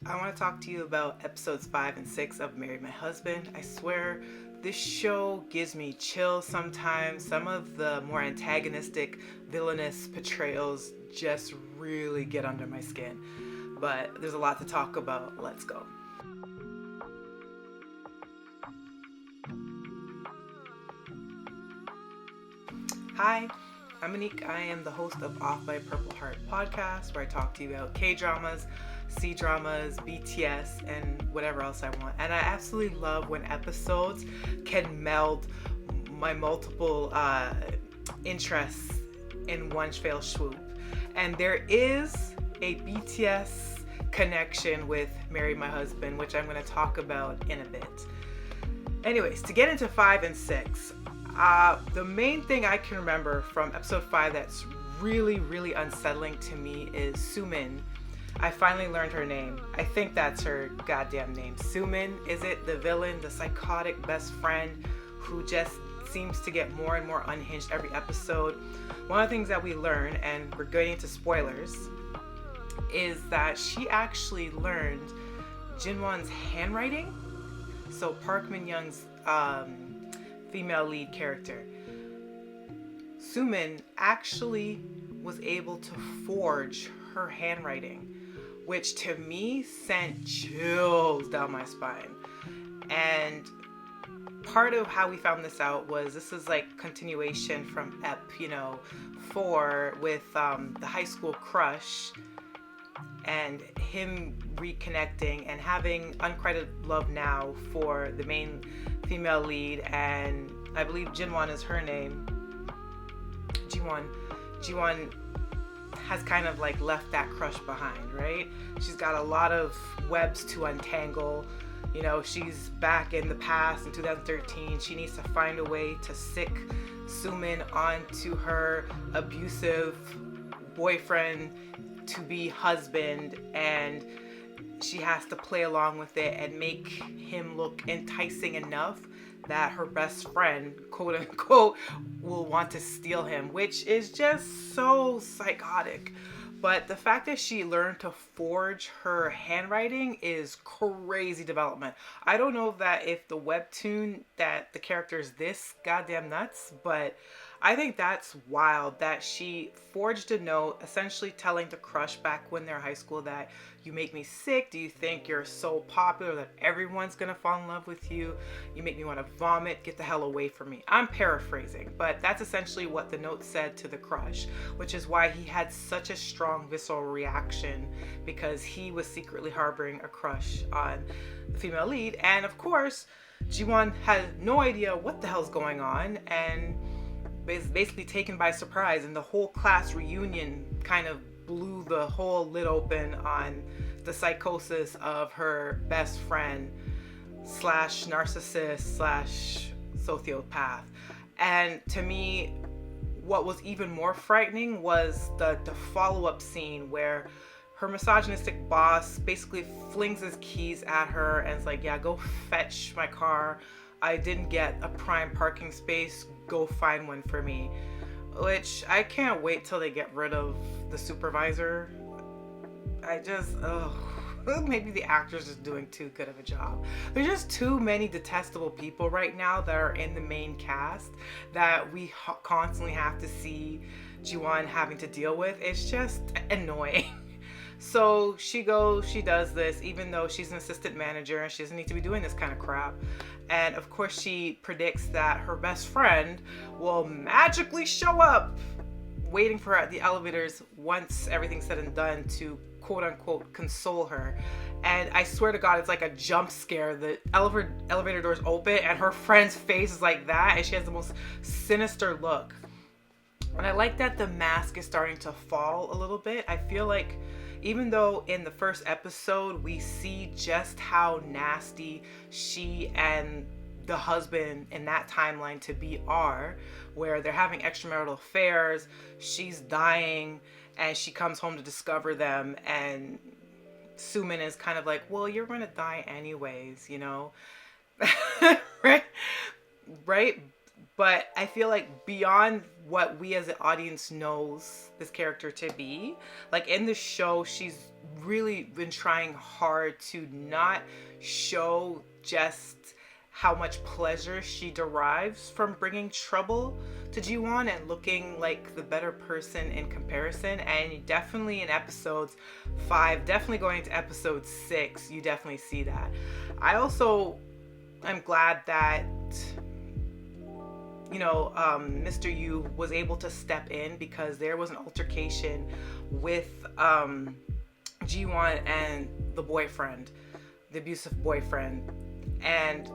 I want to talk to you about episodes 5 and 6 of Marry My Husband. I swear, this show gives me chills sometimes. Some of the more antagonistic, villainous portrayals just really get under my skin. But there's a lot to talk about. Let's go. Hi, I'm Monique. I am the host of Off by Purple Heart podcast, where I talk to you about K dramas, C dramas, BTS, and whatever else I want. And I absolutely love when episodes can meld my multiple interests in one fell swoop. And there is a BTS connection with Marry My Husband, which I'm going to talk about in a bit. Anyways, to get into 5 and 6, the main thing I can remember from episode 5 that's really, really unsettling to me is Soo-min. I finally learned her name. I think that's her goddamn name. Soo-min, is it? The villain, the psychotic best friend who just seems to get more and more unhinged every episode. One of the things that we learn, and we're getting into spoilers, is that she actually learned Jinwon's handwriting. So Park Min-young's female lead character, Soo-min, actually was able to forge her handwriting, which to me sent chills down my spine. And part of how we found this out was this is like continuation from Ep, 4 with the high school crush and him reconnecting and having uncredited love now for the main female lead, and I believe Jinwon is her name. Jiwon has kind of like left that crush behind, right? She's got a lot of webs to untangle. She's back in the past in 2013. She needs to find a way to sick Soo-min onto her abusive boyfriend to be husband, and she has to play along with it and make him look enticing enough that her best friend, quote unquote, will want to steal him, which is just so psychotic. But the fact that she learned to forge her handwriting is crazy development. I don't know if the webtoon that the character is this goddamn nuts, but I think that's wild that she forged a note essentially telling the crush back when they're in high school that you make me sick. Do you think you're so popular that everyone's gonna fall in love with you? You make me want to vomit. Get the hell away from me. I'm paraphrasing, but that's essentially what the note said to the crush, which is why he had such a strong visceral reaction, because he was secretly harboring a crush on the female lead. And of course, Jiwon had no idea what the hell's going on and is basically taken by surprise, and the whole class reunion kind of blew the whole lid open on the psychosis of her best friend slash narcissist slash sociopath. And to me, what was even more frightening was the follow-up scene where her misogynistic boss basically flings his keys at her and it's like, yeah, go fetch my car. I didn't get a prime parking space. Go find one for me. Which I can't wait till they get rid of the supervisor. Maybe the actor's just doing too good of a job. There's just too many detestable people right now that are in the main cast that we constantly have to see Jiwon having to deal with. It's just annoying. So she does this, even though she's an assistant manager and she doesn't need to be doing this kind of crap. And of course she predicts that her best friend will magically show up waiting for her at the elevators once everything's said and done to quote unquote console her. And I swear to God, it's like a jump scare. The elevator doors open and her friend's face is like that and she has the most sinister look. And I like that the mask is starting to fall a little bit. I feel like even though in the first episode we see just how nasty she and the husband in that timeline to be are, where they're having extramarital affairs, she's dying, and she comes home to discover them, and Soo-min is kind of like, well, you're gonna die anyways, right? Right? But I feel like beyond what we as an audience knows this character to be, like in the show, she's really been trying hard to not show just how much pleasure she derives from bringing trouble to Ji-won and looking like the better person in comparison. And definitely in episodes 5, definitely going to episode 6, you definitely see that. I also am glad that Mr. Yoo was able to step in, because there was an altercation with Ji-won and the boyfriend, the abusive boyfriend. And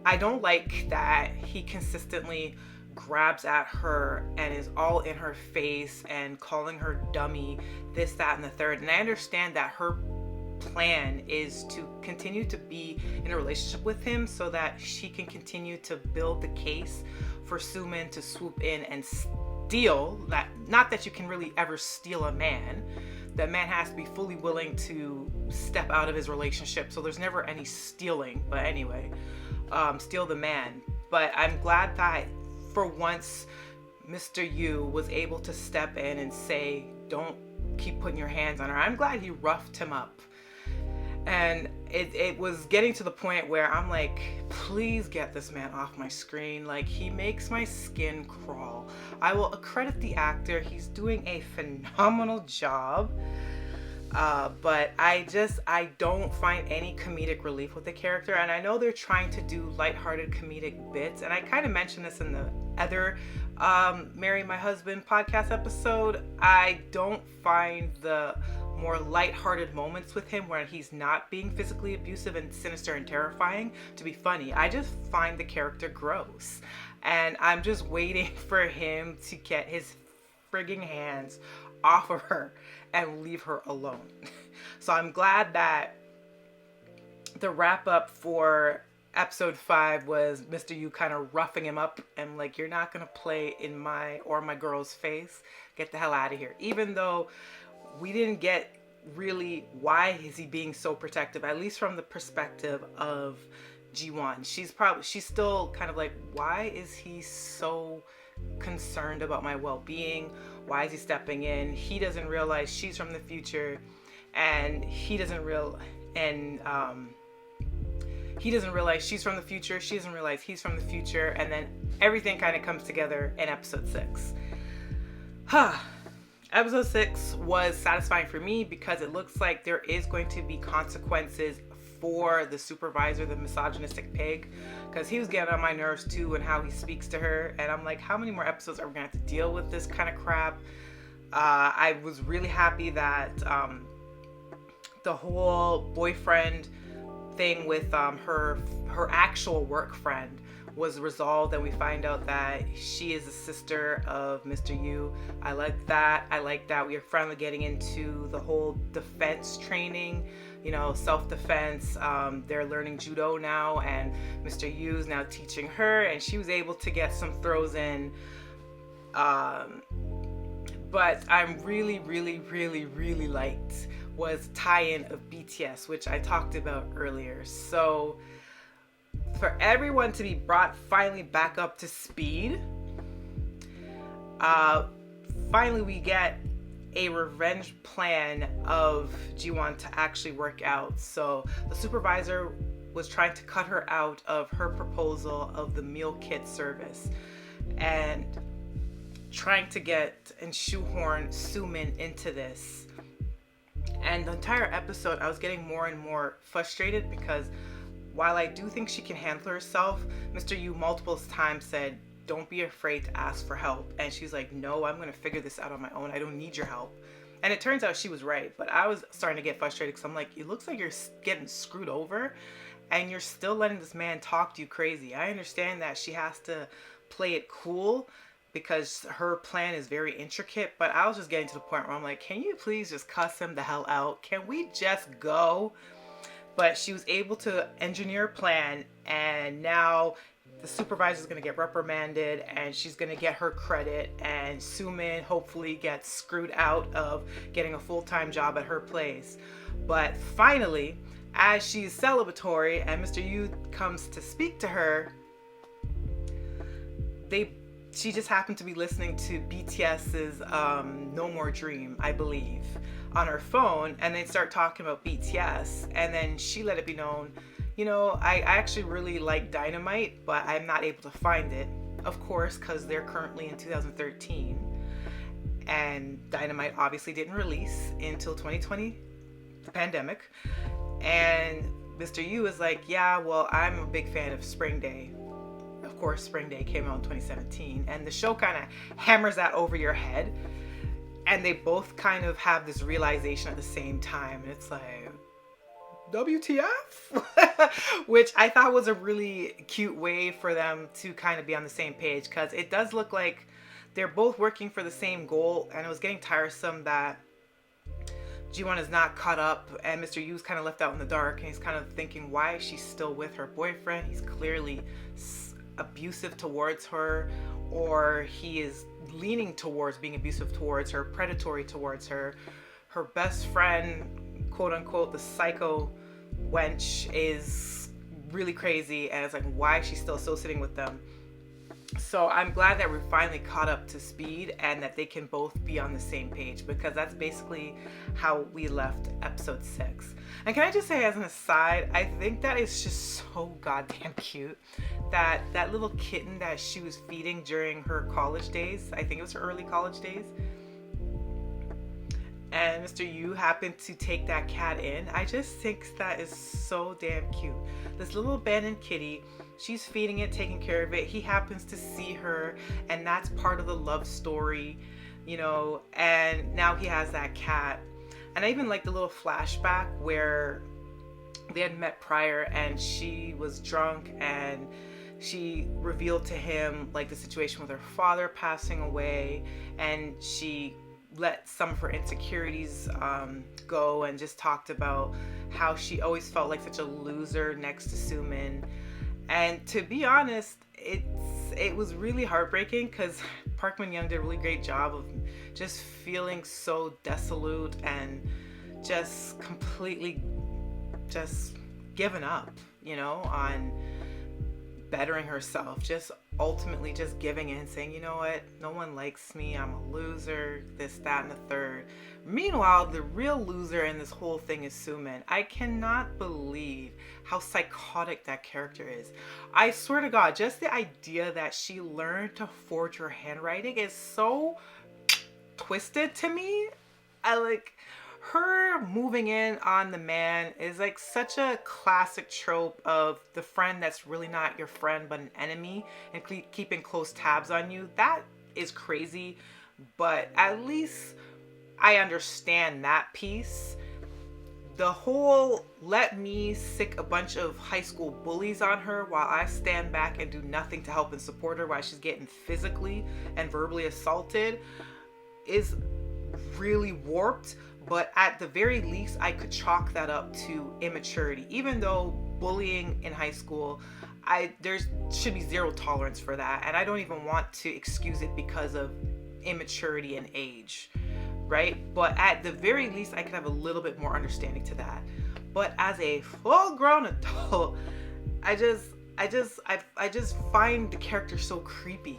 I don't like that he consistently grabs at her and is all in her face and calling her dummy, this, that, and the third. And I understand that her plan is to continue to be in a relationship with him so that she can continue to build the case for Soo-min to swoop in and steal that. Not that you can really ever steal a man. That man has to be fully willing to step out of his relationship. So there's never any stealing. But anyway, steal the man. But I'm glad that for once Mr. Yoo was able to step in and say, don't keep putting your hands on her. I'm glad he roughed him up. And it was getting to the point where I'm like, please get this man off my screen. Like, he makes my skin crawl. I will accredit the actor. He's doing a phenomenal job. But I don't find any comedic relief with the character. And I know they're trying to do lighthearted comedic bits. And I kind of mentioned this in the other Marry My Husband podcast episode. I don't find the more lighthearted moments with him where he's not being physically abusive and sinister and terrifying to be funny. I just find the character gross. And I'm just waiting for him to get his frigging hands off of her and leave her alone. So I'm glad that the wrap up for episode 5 was Mr. Yoo kind of roughing him up and like, you're not gonna play in my or my girl's face. Get the hell out of here. Even though we didn't get really why is he being so protective, at least from the perspective of Ji-won. She's still kind of like, why is he so concerned about my well-being? Why is he stepping in? He doesn't realize she's from the future, and he doesn't realize she's from the future. She doesn't realize he's from the future, and then everything kind of comes together in episode 6. Episode 6 was satisfying for me because it looks like there is going to be consequences for the supervisor, the misogynistic pig, because he was getting on my nerves too and how he speaks to her. And I'm like, how many more episodes are we going to have to deal with this kind of crap? I was really happy that the whole boyfriend thing with her actual work friend was resolved, and we find out that she is the sister of Mr. Yoo. I like that. We are finally getting into the whole defense training, self-defense. They're learning judo now, and Mr. Yoo's now teaching her, and she was able to get some throws in. But I'm really liked was tie-in of BTS, which I talked about earlier. So for everyone to be brought finally back up to speed, finally we get a revenge plan of Ji-won to actually work out. So the supervisor was trying to cut her out of her proposal of the meal kit service and trying to get and shoehorn Soo-min into this. And the entire episode, I was getting more and more frustrated because while I do think she can handle herself, Mr. Yoo multiple times said, don't be afraid to ask for help. And she's like, no, I'm going to figure this out on my own. I don't need your help. And it turns out she was right. But I was starting to get frustrated because I'm like, it looks like you're getting screwed over and you're still letting this man talk to you crazy. I understand that she has to play it cool because her plan is very intricate. But I was just getting to the point where I'm like, can you please just cuss him the hell out? Can we just go? But she was able to engineer a plan, and now the supervisor is going to get reprimanded and she's going to get her credit, and Soo-min hopefully gets screwed out of getting a full-time job at her place. But finally, as she's celebratory and Mr. Yoo comes to speak to her, she just happened to be listening to BTS's No More Dream, I believe, on her phone, and they start talking about BTS, and then she let it be known, I actually really like Dynamite, but I'm not able to find it, of course, because they're currently in 2013, and Dynamite obviously didn't release until 2020, the pandemic, and Mr. Yu is like, yeah, well, I'm a big fan of Spring Day. Of course, Spring Day came out in 2017, and the show kind of hammers that over your head, and they both kind of have this realization at the same time, and it's like, WTF? Which I thought was a really cute way for them to kind of be on the same page, because it does look like they're both working for the same goal, and it was getting tiresome that Ji-won is not caught up, and Mr. Yu's kind of left out in the dark, and he's kind of thinking, why is she still with her boyfriend? He's clearly abusive towards her, or he is leaning towards being abusive towards her, predatory towards her. Her best friend, quote unquote, the psycho wench, is really crazy, and it's like, why is she still associating with them? So I'm glad that we're finally caught up to speed and that they can both be on the same page, because that's basically how we left episode 6. And can I just say, as an aside, I think that is just so goddamn cute that that little kitten that she was feeding during her college days, I think it was her early college days, and Mr. Yu happened to take that cat in. I just think that is so damn cute. This little abandoned kitty, she's feeding it, taking care of it. He happens to see her, and that's part of the love story, and now he has that cat. And I even like the little flashback where they had met prior, and she was drunk, and she revealed to him like the situation with her father passing away, and she let some of her insecurities go, and just talked about how she always felt like such a loser next to Soo-min. And to be honest, it was really heartbreaking, because Park Min-young did a really great job of just feeling so desolate and just completely just given up, on bettering herself, just ultimately just giving in, saying, you know what, no one likes me, I'm a loser, this, that, and the third. Meanwhile, the real loser in this whole thing is Soo-min. I cannot believe how psychotic that character is. I swear to God, just the idea that she learned to forge her handwriting is so twisted to me. Her moving in on the man is like such a classic trope of the friend that's really not your friend but an enemy, and keeping close tabs on you. That is crazy, but at least I understand that piece. The whole let me sick a bunch of high school bullies on her while I stand back and do nothing to help and support her while she's getting physically and verbally assaulted is really warped. But at the very least, I could chalk that up to immaturity. Even though bullying in high school, there should be zero tolerance for that. And I don't even want to excuse it because of immaturity and age, right? But at the very least, I could have a little bit more understanding to that. But as a full-grown adult, I just find the character so creepy.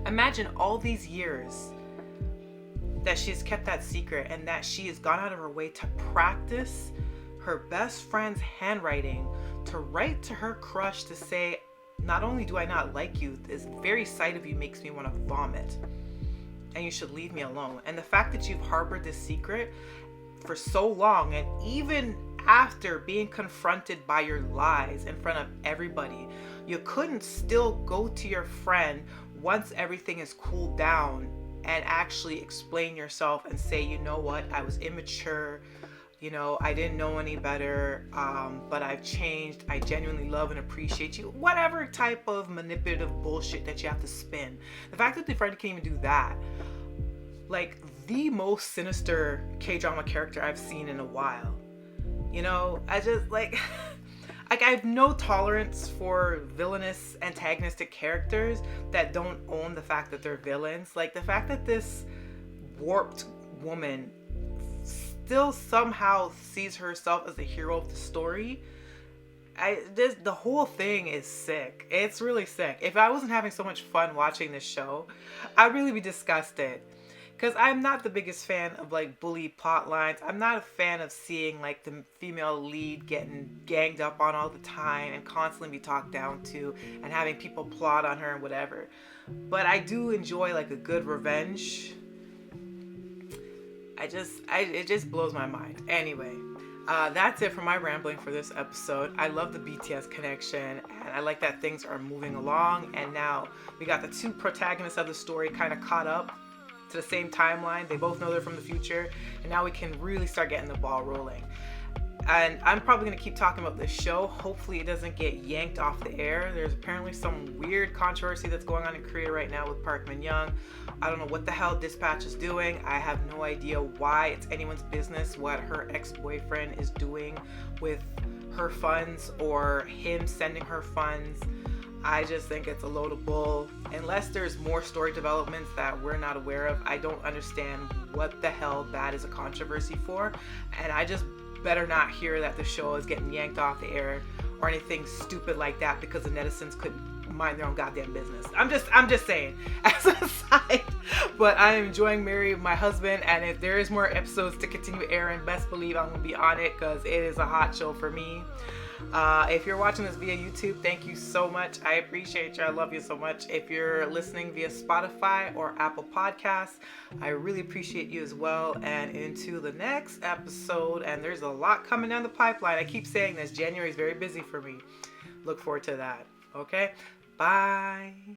Imagine all these years that she's kept that secret, and that she has gone out of her way to practice her best friend's handwriting, to write to her crush to say, not only do I not like you, this very sight of you makes me want to vomit, and you should leave me alone. And the fact that you've harbored this secret for so long, and even after being confronted by your lies in front of everybody, you couldn't still go to your friend once everything is cooled down and actually explain yourself and say, you know what, I was immature, I didn't know any better, but I've changed, I genuinely love and appreciate you. Whatever type of manipulative bullshit that you have to spin. The fact that the friend can't even do that, like the most sinister K-drama character I've seen in a while. I just like I have no tolerance for villainous antagonistic characters that don't own the fact that they're villains. Like the fact that this warped woman still somehow sees herself as the hero of the story, the whole thing is sick. It's really sick. If I wasn't having so much fun watching this show, I'd really be disgusted. Because I'm not the biggest fan of like bully plot lines. I'm not a fan of seeing like the female lead getting ganged up on all the time and constantly be talked down to and having people plot on her and whatever. But I do enjoy like a good revenge. It just blows my mind. Anyway, that's it for my rambling for this episode. I love the BTS connection, and I like that things are moving along, and now we got the two protagonists of the story kind of caught up to the same timeline. They both know they're from the future, and now we can really start getting the ball rolling. And I'm probably going to keep talking about this show. Hopefully it doesn't get yanked off the air. There's apparently some weird controversy that's going on in Korea right now with Park Min-young. I don't know what the hell Dispatch is doing. I have no idea why it's anyone's business what her ex-boyfriend is doing with her funds or him sending her funds. I just think it's a load of bull. Unless there's more story developments that we're not aware of, I don't understand what the hell that is a controversy for. And I just better not hear that the show is getting yanked off the air or anything stupid like that because the netizens couldn't mind their own goddamn business. I'm just saying as an aside. But I am enjoying Marry My Husband, and if there is more episodes to continue airing, best believe I'm gonna be on it because it is a hot show for me. If you're watching this via YouTube, thank you so much. I appreciate you. I love you so much. If you're listening via Spotify or Apple Podcasts, I really appreciate you as well. And into the next episode, and there's a lot coming down the pipeline. I keep saying this. January is very busy for me. Look forward to that. Okay? Bye.